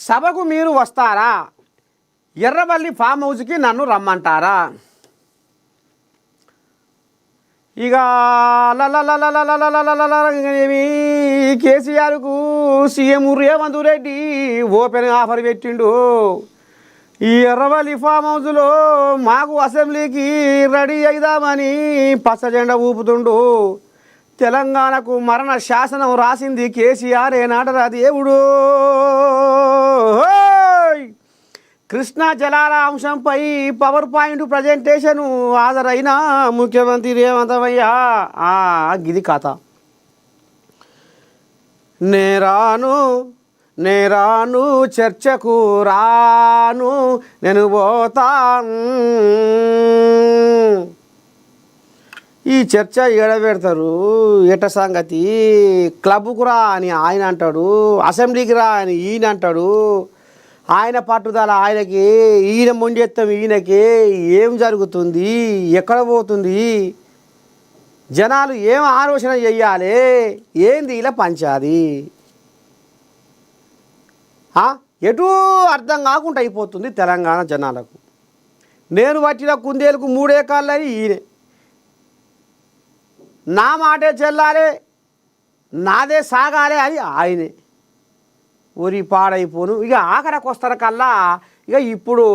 సభకు మీరు వస్తారా? ఎర్రవల్లి ఫామ్ హౌస్కి నన్ను రమ్మంటారా? ఇక కేసీఆర్కు CM Revanth Reddy open offer పెట్టిండు. ఈ ఎర్రవల్లి ఫామ్ హౌస్లో మాకు అసెంబ్లీకి రెడీ అయిదామని పచ్చ జెండా ఊపుతుండు. తెలంగాణకు మరణ శాసనం రాసింది కేసీఆర్ ఏనాటరా దేవుడు. కృష్ణా జలాల అంశంపై పవర్ పాయింట్ ప్రజెంటేషను హాజరైన ముఖ్యమంత్రి రేవంత్ అయ్యా గిది కథ. నేరాను చర్చకు రాను నేను పోతాను. ఈ చర్చ ఏడబెడతారు ఎట సంగతి? క్లబ్కు రా అని ఆయన అంటాడు, అసెంబ్లీకి రా అని ఈయన అంటాడు. ఆయన పట్టుదల ఆయనకి, ఈయన ముంజెత్తం ఈయనకి. ఏం జరుగుతుంది? ఎక్కడ పోతుంది? జనాలు ఏం ఆలోచన చెయ్యాలి? ఏంది ఇలా పంచాది? ఎటూ అర్థం కాకుండా అయిపోతుంది తెలంగాణ జనాలకు. నేను పట్టిన కుందేలకు 3 ఎకరాలని ఈయనే. నా మాటే చెల్లాలి, నాదే సాగాలి అని ఆయనే. ఊరి పాడైపోను. ఇక ఆఖరికి వస్తారు కల్లా ఇక ఇప్పుడు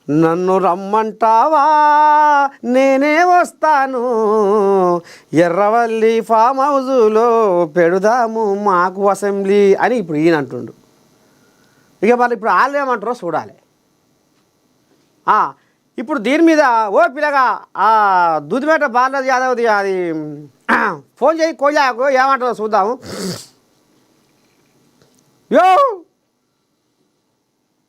నన్ను రమ్మంటావా నేనే వస్తాను, ఎర్రవల్లి ఫామ్ హౌజులో పెడదాము మాకు అసెంబ్లీ అని ఇప్పుడు ఈయన అంటుండు. ఇక మళ్ళీ ఇప్పుడు వాళ్ళు ఏమంటారో చూడాలి. ఇప్పుడు దీని మీద ఓ పిల్లగా దుద్దిమేట బాలరాజు యాదవ్ది అది ఫోన్ చేయి కోజాకు ఏమంటారో చూద్దాము. యో